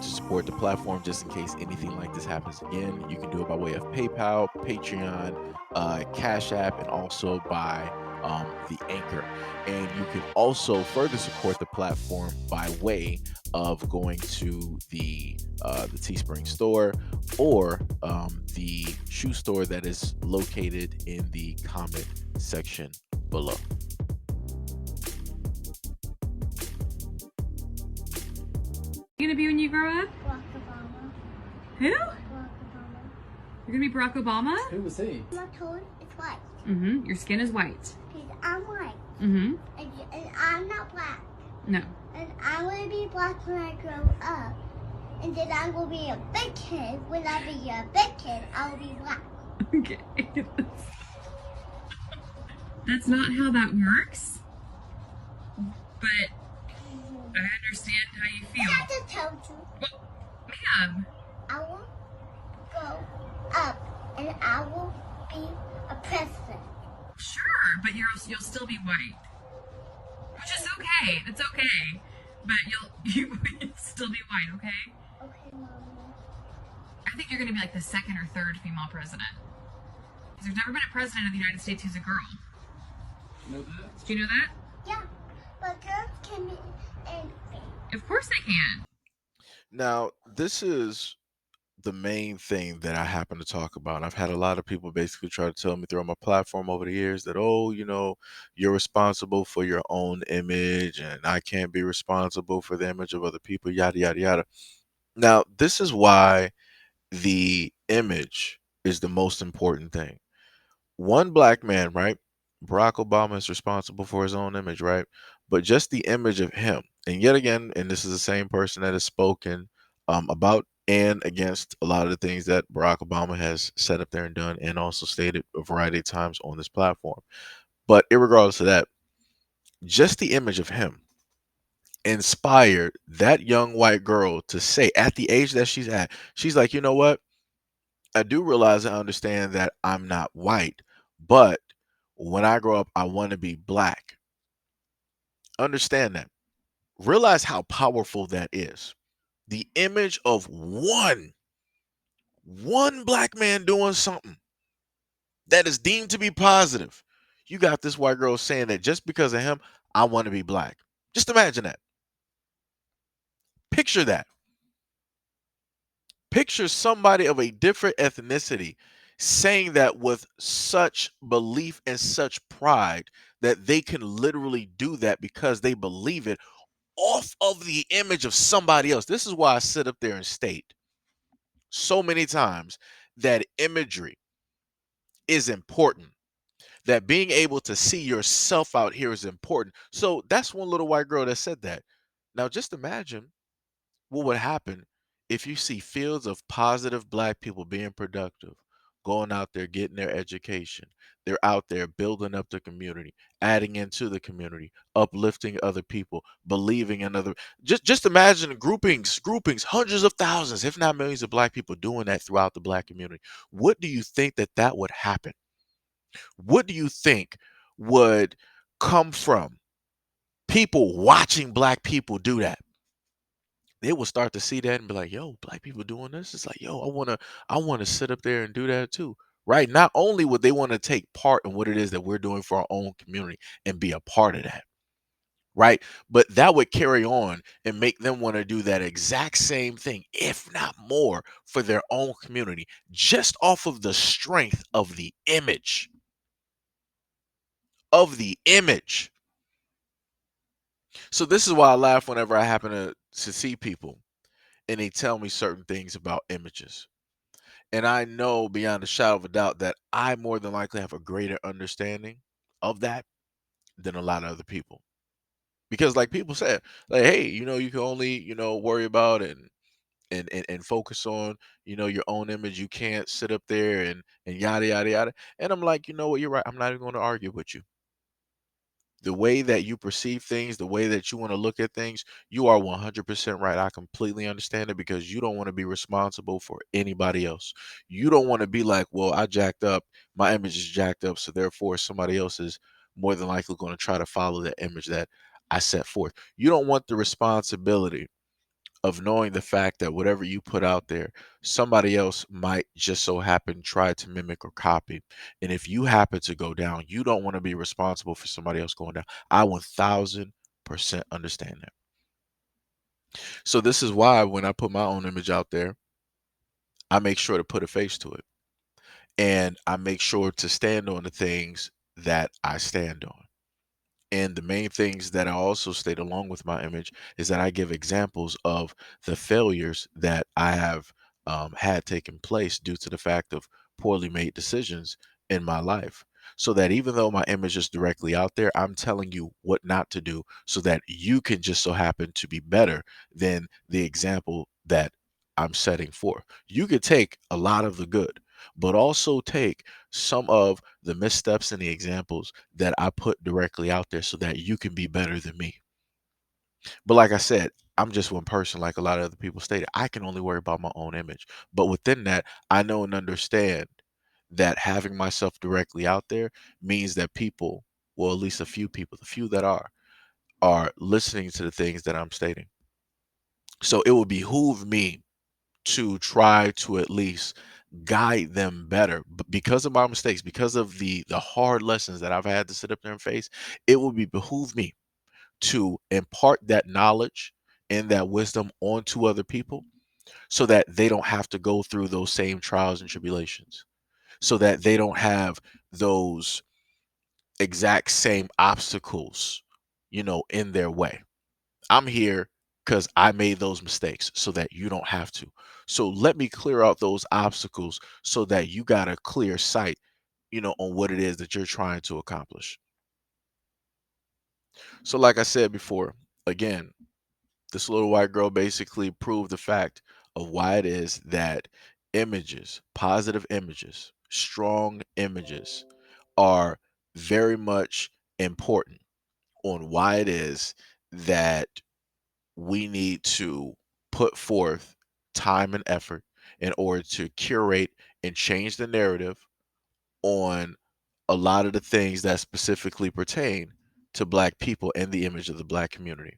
to support the platform just in case anything like this happens again, you can do it by way of PayPal, Patreon, Cash App, and also by the Anchor. And you can also further support the platform by way of going to the Teespring store or the shoe store that is located in the comment section below. You gonna be when you grow up? Barack Obama. Who? Barack Obama. You're gonna be Barack Obama? Who was he? My tone is white. Mm-hmm. Your skin is white. Because I'm white. Mm-hmm. And I'm not black. No. And I'm going to be black when I grow up. And then I'm going to be a big kid. When I be a big kid, I'll be black. Okay. That's not how that works. But I understand how you feel. I just told you. Well, ma'am. I will go up and I will be a president. Sure, but you'll still be white. Which is okay. It's okay. But you'll still be white, okay? Okay, Mommy. I think you're gonna be like the second or third female president. Because there's never been a president of the United States who's a girl. You know that? Do you know that? Yeah, but girls can be anything. Of course they can. Now, this is the main thing that I happen to talk about. I've had a lot of people basically try to tell me through my platform over the years that, oh, you're responsible for your own image and I can't be responsible for the image of other people, yada, yada, yada. Now, this is why the image is the most important thing. One black man, right? Barack Obama is responsible for his own image, right? But just the image of him, and yet again, and this is the same person that has spoken about and against a lot of the things that Barack Obama has said up there and done, and also stated a variety of times on this platform. But irregardless of that, just the image of him inspired that young white girl to say, at the age that she's at, she's like, you know what? I do realize and understand that I'm not white, but when I grow up, I want to be black. Understand that. Realize how powerful that is. The image of one black man doing something that is deemed to be positive. You got this white girl saying that just because of him, I want to be black. Just imagine that. Picture that. Picture somebody of a different ethnicity saying that with such belief and such pride that they can literally do that because they believe it off of the image of somebody else. This is why I sit up there and state so many times that imagery is important, that being able to see yourself out here is important. So that's one little white girl that said that. Now just imagine what would happen if you see fields of positive black people being productive, going out there getting their education. They're out there building up the community, adding into the community, uplifting other people, believing in other. Just imagine groupings, hundreds of thousands, if not millions of black people doing that throughout the black community. What do you think that would happen? What do you think would come from people watching black people do that? They will start to see that and be like, yo, black people doing this. It's like, yo, I wanna sit up there and do that too. Right. Not only would they want to take part in what it is that we're doing for our own community and be a part of that, right? But that would carry on and make them want to do that exact same thing, if not more, for their own community, just off of the strength of the image. Of the image. So this is why I laugh whenever I happen to see people and they tell me certain things about images. And I know beyond a shadow of a doubt that I more than likely have a greater understanding of that than a lot of other people. Because like people said, like, hey, you can only, worry about and focus on, your own image. You can't sit up there and yada yada yada. And I'm like, you know what, you're right. I'm not even going to argue with you. The way that you perceive things, the way that you want to look at things, you are 100% right. I completely understand it because you don't want to be responsible for anybody else. You don't want to be like, well, I jacked up, my image is jacked up, so therefore somebody else is more than likely going to try to follow the image that I set forth. You don't want the responsibility of knowing the fact that whatever you put out there, somebody else might just so happen try to mimic or copy. And if you happen to go down, you don't want to be responsible for somebody else going down. I 1000% understand that. So this is why when I put my own image out there, I make sure to put a face to it. And I make sure to stand on the things that I stand on. And the main things that I also state along with my image is that I give examples of the failures that I have had taken place due to the fact of poorly made decisions in my life. So that even though my image is directly out there, I'm telling you what not to do so that you can just so happen to be better than the example that I'm setting forth. You could take a lot of the good, but also take some of the missteps and the examples that I put directly out there so that you can be better than me. But like I said, I'm just one person, like a lot of other people stated. I can only worry about my own image. But within that, I know and understand that having myself directly out there means that people, well, at least a few people, the few that are listening to the things that I'm stating. So it would behoove me to try to at least guide them better. But because of my mistakes, because of the hard lessons that I've had to sit up there and face, it will be behoove me to impart that knowledge and that wisdom onto other people so that they don't have to go through those same trials and tribulations, so that they don't have those exact same obstacles, in their way. I'm here because I made those mistakes so that you don't have to. So let me clear out those obstacles so that you got a clear sight, on what it is that you're trying to accomplish. So, like I said before, again, this little white girl basically proved the fact of why it is that images, positive images, strong images are very much important on why it is that we need to put forth time and effort in order to curate and change the narrative on a lot of the things that specifically pertain to Black people and the image of the Black community.